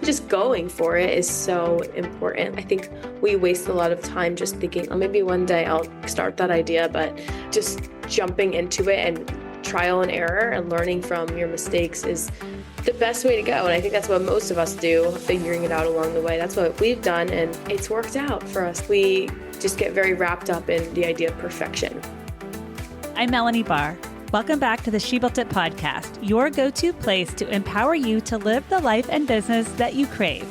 Just going for it is so important. I think we waste a lot of time just thinking, oh, maybe one day I'll start that idea, but just jumping into it and trial and error and learning from your mistakes is the best way to go. And I think that's what most of us do, figuring it out along the way. That's what we've done, and it's worked out for us. We just get very wrapped up in the idea of perfection. I'm Melanie Barr. Welcome back to the She Built It podcast, your go-to place to empower you to live the life and business that you crave.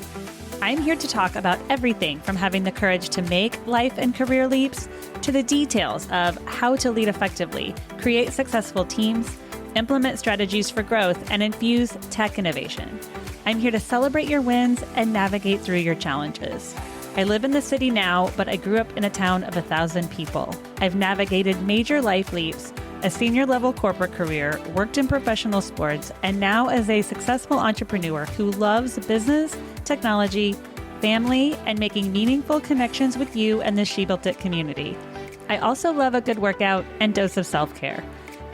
I'm here to talk about everything from having the courage to make life and career leaps to the details of how to lead effectively, create successful teams, implement strategies for growth, and infuse tech innovation. I'm here to celebrate your wins and navigate through your challenges. I live in the city now, but I grew up in a town of 1,000 people. I've navigated major life leaps, a senior level corporate career, worked in professional sports, and now as a successful entrepreneur who loves business, technology, family, and making meaningful connections with you and the She Built It community. I also love a good workout and dose of self-care.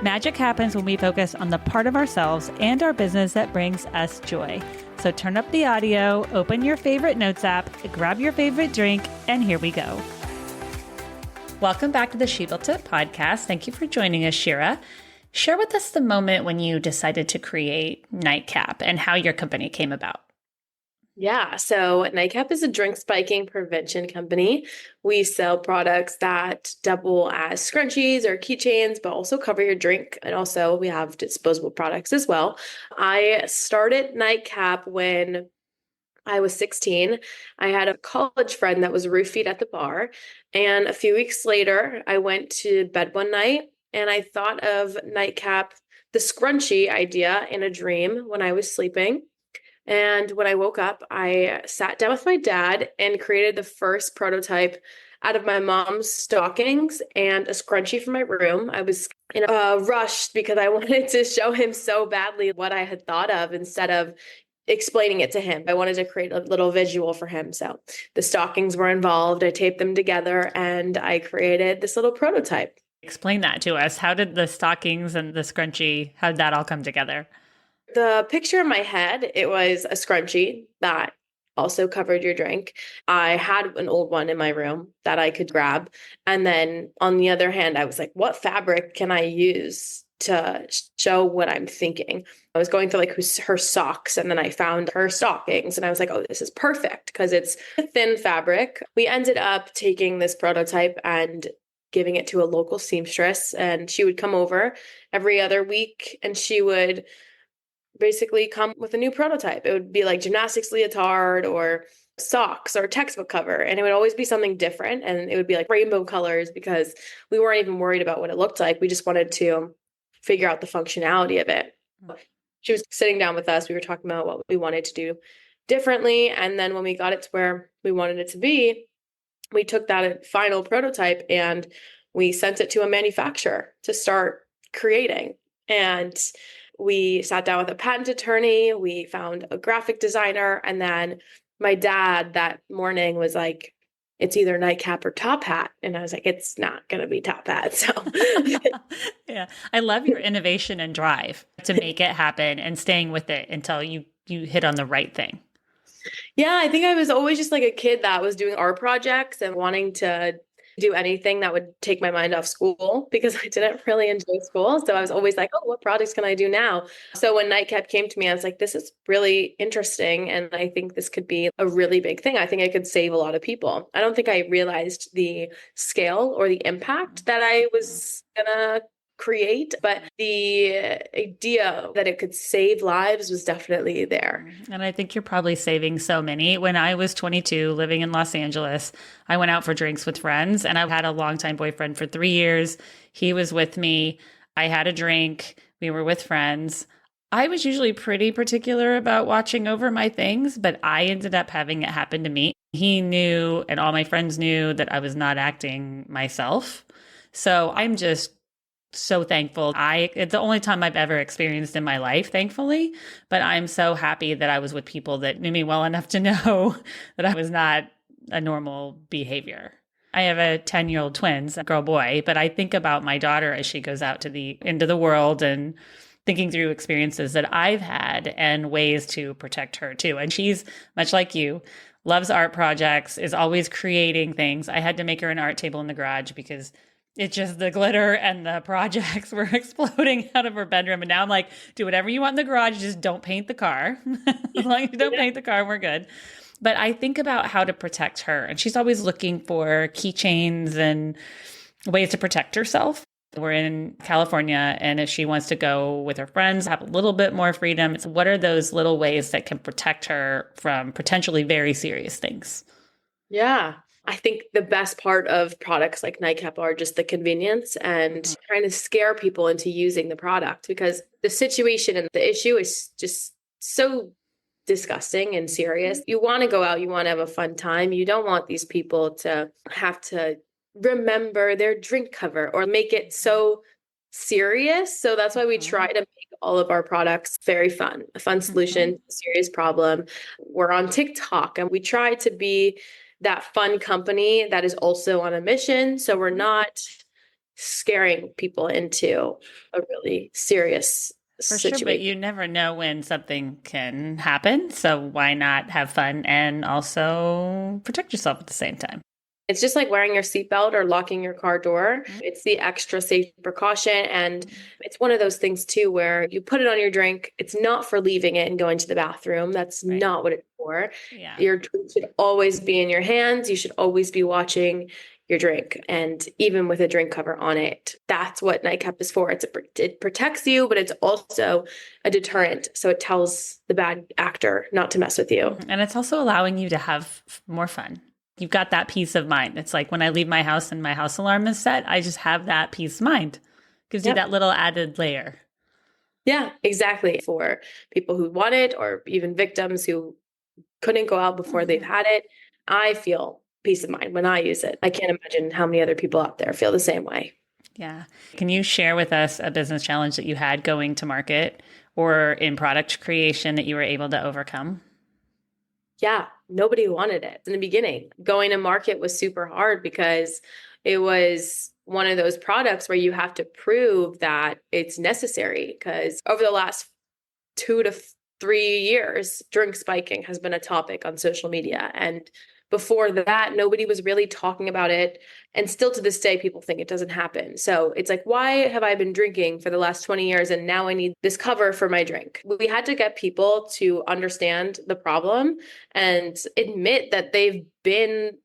Magic happens when we focus on the part of ourselves and our business that brings us joy. So turn up the audio, open your favorite notes app, grab your favorite drink, and here we go. Welcome back to the She Built It podcast. Thank you for joining us, Shirah. Share with us the moment when you decided to create NightCap and how your company came about. Yeah, so NightCap is a drink spiking prevention company. We sell products that double as scrunchies or keychains, but also cover your drink. And also we have disposable products as well. I started NightCap when I was 16. I had a college friend that was roofied at the bar. And a few weeks later, I went to bed one night and I thought of NightCap, the scrunchie idea, in a dream when I was sleeping. And when I woke up, I sat down with my dad and created the first prototype out of my mom's stockings and a scrunchie for my room. I was in a rush because I wanted to show him so badly what I had thought of instead of explaining it to him. I wanted to create a little visual for him. So the stockings were involved. I taped them together and I created this little prototype. Explain that to us. How did the stockings and the scrunchie, how did that all come together? The picture in my head, it was a scrunchie that also covered your drink. I had an old one in my room that I could grab. And then on the other hand, I was like, what fabric can I use to show what I'm thinking? I was going through like her socks and then I found her stockings and I was like, oh, this is perfect because it's a thin fabric. We ended up taking this prototype and giving it to a local seamstress, and she would come over every other week and she would basically come with a new prototype. It would be like gymnastics leotard or socks or textbook cover. And it would always be something different. And it would be like rainbow colors because we weren't even worried about what it looked like. We just wanted to figure out the functionality of it. She was sitting down with us. We were talking about what we wanted to do differently. And then when we got it to where we wanted it to be, we took that final prototype and we sent it to a manufacturer to start creating. And we sat down with a patent attorney, we found a graphic designer, and then my dad that morning was like, it's either NightCap or Top Hat. And I was like, it's not going to be Top Hat. So yeah, I love your innovation and drive to make it happen and staying with it until you hit on the right thing. Yeah, I think I was always just like a kid that was doing art projects and wanting to do anything that would take my mind off school because I didn't really enjoy school. So I was always like, oh, what projects can I do now? So when NightCap came to me, I was like, this is really interesting. And I think this could be a really big thing. I think I could save a lot of people. I don't think I realized the scale or the impact that I was gonna create, but the idea that it could save lives was definitely there. And I think you're probably saving so many. When I was 22 living in Los Angeles, I went out for drinks with friends and I had a longtime boyfriend for 3 years. He was with me. I had a drink. We were with friends. I was usually pretty particular about watching over my things, but I ended up having it happen to me. He knew, and all my friends knew, that I was not acting myself. So I'm just so thankful. It's the only time I've ever experienced in my life, thankfully, but I'm so happy that I was with people that knew me well enough to know that I was not a normal behavior. I have a 10-year-old twins, a girl boy, but I think about my daughter as she goes out into the world and thinking through experiences that I've had and ways to protect her too. And she's much like you, loves art projects, is always creating things. I had to make her an art table in the garage because it's just the glitter and the projects were exploding out of her bedroom. And now I'm like, do whatever you want in the garage, just don't paint the car. As long as you don't paint the car, we're good. But I think about how to protect her. And she's always looking for keychains and ways to protect herself. We're in California, and if she wants to go with her friends, have a little bit more freedom, it's what are those little ways that can protect her from potentially very serious things? Yeah. I think the best part of products like NightCap are just the convenience and trying to scare people into using the product, because the situation and the issue is just so disgusting and serious. You want to go out, you want to have a fun time. You don't want these people to have to remember their drink cover or make it so serious. So that's why we try to make all of our products very fun, a fun solution to a serious problem. We're on TikTok and we try to be that fun company that is also on a mission. So we're not scaring people into a really serious For situation. sure, but you never know when something can happen. So why not have fun and also protect yourself at the same time? It's just like wearing your seatbelt or locking your car door. It's the extra safety precaution. And it's one of those things too, where you put it on your drink. It's not for leaving it and going to the bathroom. That's not what it's for. Yeah. Your drink should always be in your hands. You should always be watching your drink. And even with a drink cover on it, that's what NightCap is for. It protects you, but it's also a deterrent. So it tells the bad actor not to mess with you. And it's also allowing you to have more fun. You've got that peace of mind. It's like when I leave my house and my house alarm is set, I just have that peace of mind. Gives you that little added layer. Yeah, exactly. For people who want it, or even victims who couldn't go out before they've had it, I feel peace of mind when I use it. I can't imagine how many other people out there feel the same way. Yeah. Can you share with us a business challenge that you had going to market or in product creation that you were able to overcome? Yeah, nobody wanted it in the beginning. Going to market was super hard because it was one of those products where you have to prove that it's necessary. Because over the last 2 to 3 years, drink spiking has been a topic on social media. And before that, nobody was really talking about it. And still to this day, people think it doesn't happen. So it's like, why have I been drinking for the last 20 years and now I need this cover for my drink? We had to get people to understand the problem and admit that they've been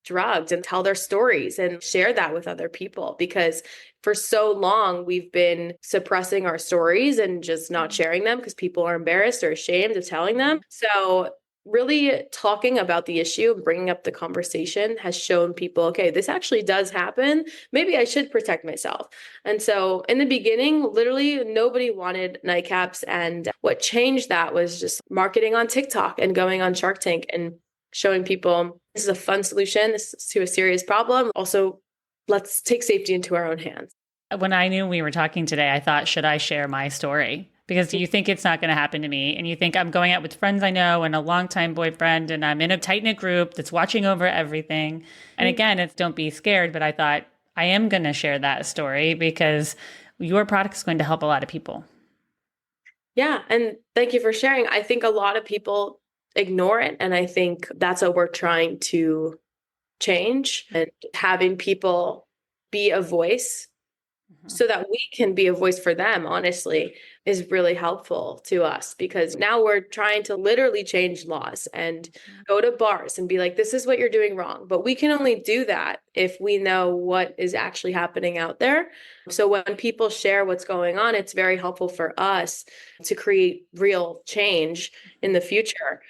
drugged and tell their stories and share that with other people, because for so long we've been suppressing our stories and just not sharing them because people are embarrassed or ashamed of telling them. So really talking about the issue and bringing up the conversation has shown people, okay, this actually does happen. Maybe I should protect myself. And so in the beginning, literally nobody wanted nightcaps. And what changed that was just marketing on TikTok and going on Shark Tank and showing people this is a fun solution to a serious problem. Also, let's take safety into our own hands. When I knew we were talking today, I thought, should I share my story? Because you think it's not going to happen to me. And you think I'm going out with friends I know and a longtime boyfriend, and I'm in a tight-knit group that's watching over everything. And again, it's don't be scared. But I thought I am going to share that story because your product is going to help a lot of people. Yeah. And thank you for sharing. I think a lot of people ignore it. And I think that's what we're trying to change, and having people be a voice so that we can be a voice for them, honestly, is really helpful to us, because now we're trying to literally change laws and go to bars and be like, this is what you're doing wrong. But we can only do that if we know what is actually happening out there. So when people share what's going on, it's very helpful for us to create real change in the future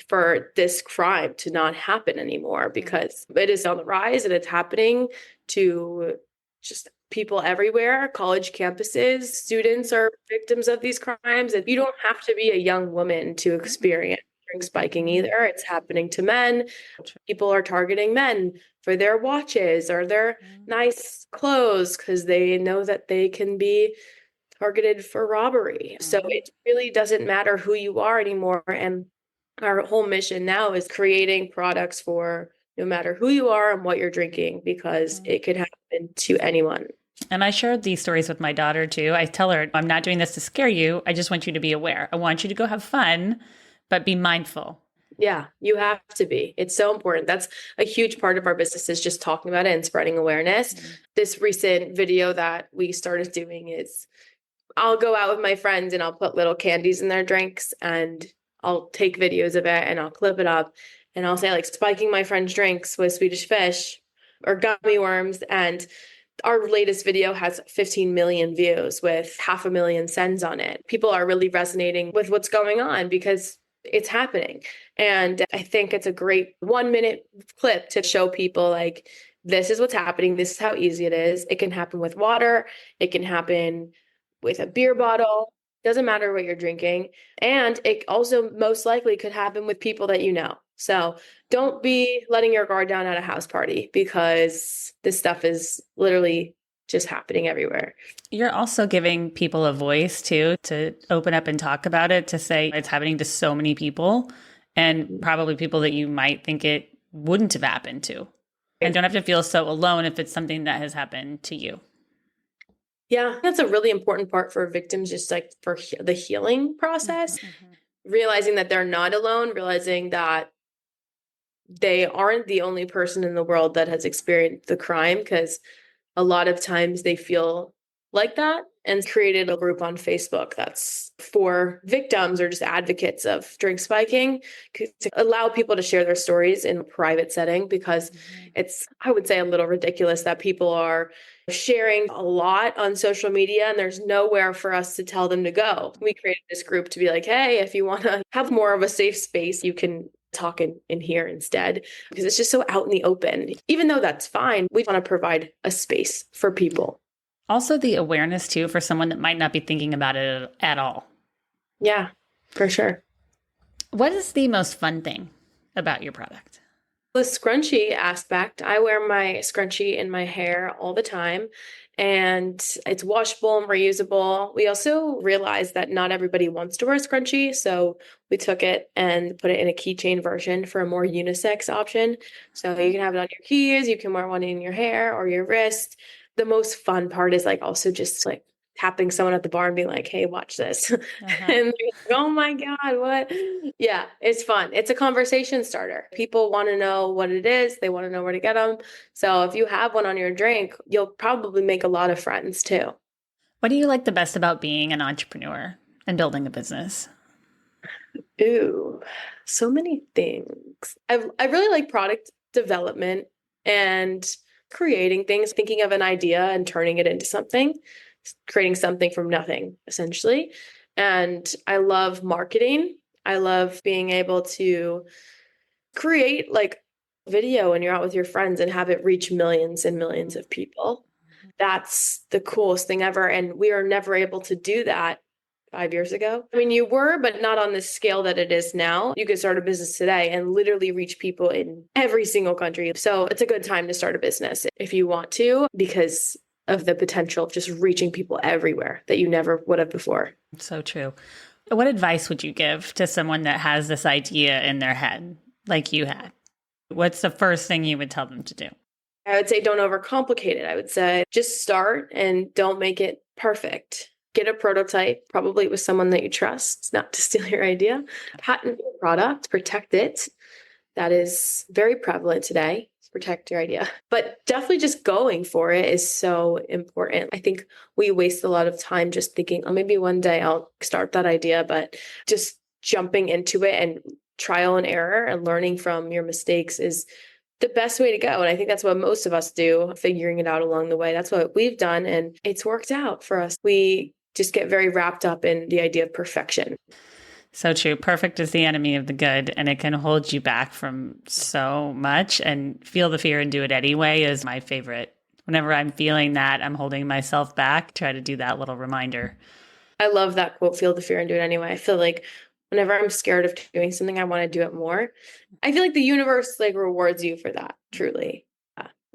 for this crime to not happen anymore, because it is on the rise and it's happening to just people everywhere, college campuses. Students are victims of these crimes. And you don't have to be a young woman to experience drink spiking either. It's happening to men. People are targeting men for their watches or their nice clothes because they know that they can be targeted for robbery. So it really doesn't matter who you are anymore. And our whole mission now is creating products for no matter who you are and what you're drinking, because it could happen to anyone. And I shared these stories with my daughter too. I tell her, I'm not doing this to scare you. I just want you to be aware. I want you to go have fun, but be mindful. Yeah, you have to be. It's so important. That's a huge part of our business is just talking about it and spreading awareness. This recent video that we started doing is I'll go out with my friends and I'll put little candies in their drinks and I'll take videos of it and I'll clip it up and I'll say like spiking my friend's drinks with Swedish fish or gummy worms. And our latest video has 15 million views with 500,000 sends on it. People are really resonating with what's going on because it's happening. And I think it's a great 1 minute clip to show people like, this is what's happening. This is how easy it is. It can happen with water. It can happen with a beer bottle. Doesn't matter what you're drinking. And it also most likely could happen with people that you know. So don't be letting your guard down at a house party because this stuff is literally just happening everywhere. You're also giving people a voice too, to open up and talk about it, to say it's happening to so many people and probably people that you might think it wouldn't have happened to. And don't have to feel so alone if it's something that has happened to you. Yeah, that's a really important part for victims, just like for the healing process, realizing that they're not alone, realizing that they aren't the only person in the world that has experienced the crime, because a lot of times they feel like that, and created a group on Facebook that's for victims or just advocates of drink spiking to allow people to share their stories in a private setting, because it's, I would say, a little ridiculous that people are sharing a lot on social media and there's nowhere for us to tell them to go. We created this group to be like, hey, if you want to have more of a safe space, you can talk in here instead, because it's just so out in the open. Even though that's fine, we want to provide a space for people. Also the awareness too, for someone that might not be thinking about it at all. Yeah, for sure. What is the most fun thing about your product? The scrunchie aspect, I wear my scrunchie in my hair all the time, and it's washable and reusable. We also realized that not everybody wants to wear a scrunchie, so we took it and put it in a keychain version for a more unisex option. So you can have it on your keys, you can wear one in your hair or your wrist. The most fun part is like also just like tapping someone at the bar and being like, hey, watch this. And they're like, oh my God, what? Yeah, it's fun. It's a conversation starter. People want to know what it is. They want to know where to get them. So if you have one on your drink, you'll probably make a lot of friends too. What do you like the best about being an entrepreneur and building a business? Ooh, so many things. I really like product development and creating things, thinking of an idea and turning it into something, creating something from nothing, essentially. And I love marketing. I love being able to create like video when you're out with your friends and have it reach millions and millions of people. That's the coolest thing ever. And we are never able to do that 5 years ago. I mean, you were, but not on the scale that it is now. You could start a business today and literally reach people in every single country. So it's a good time to start a business if you want to, because of the potential of just reaching people everywhere that you never would have before. So true. What advice would you give to someone that has this idea in their head like you had? What's the first thing you would tell them to do? I would say don't overcomplicate it. I would say just start and don't make it perfect. Get a prototype, probably with someone that you trust, not to steal your idea. Patent your product, protect it. That is very prevalent today. Protect your idea. But definitely just going for it is so important. I think we waste a lot of time just thinking, oh, maybe one day I'll start that idea, but just jumping into it and trial and error and learning from your mistakes is the best way to go. And I think that's what most of us do, figuring it out along the way. That's what we've done. And it's worked out for us. We just get very wrapped up in the idea of perfection. So true. Perfect is the enemy of the good, and it can hold you back from so much. And feel the fear and do it anyway is my favorite. Whenever I'm feeling that I'm holding myself back, try to do that little reminder. I love that quote, feel the fear and do it anyway. I feel like whenever I'm scared of doing something, I want to do it more. I feel like the universe like rewards you for that, truly.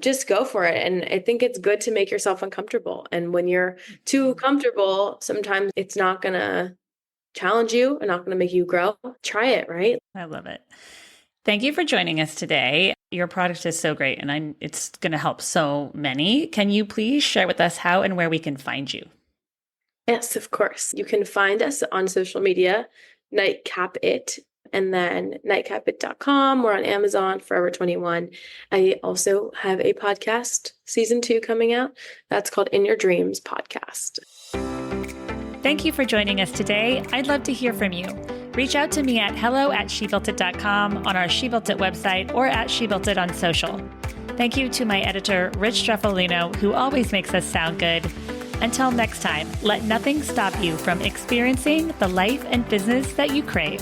Just go for it. And I think it's good to make yourself uncomfortable. And when you're too comfortable, sometimes it's not going to challenge you and not going to make you grow. Try it, right? I love it. Thank you for joining us today. Your product is so great, and it's going to help so many. Can you please share with us how and where we can find you? Yes, of course. You can find us on social media, NightCap It, and then nightcapit.com. We're on Amazon, Forever 21. I also have a podcast, season 2 coming out. That's called In Your Dreams Podcast. Thank you for joining us today. I'd love to hear from you. Reach out to me at hello@shebuiltit.com, on our She Built It website, or at She Built It on social. Thank you to my editor, Rich Streffolino, who always makes us sound good. Until next time, let nothing stop you from experiencing the life and business that you crave.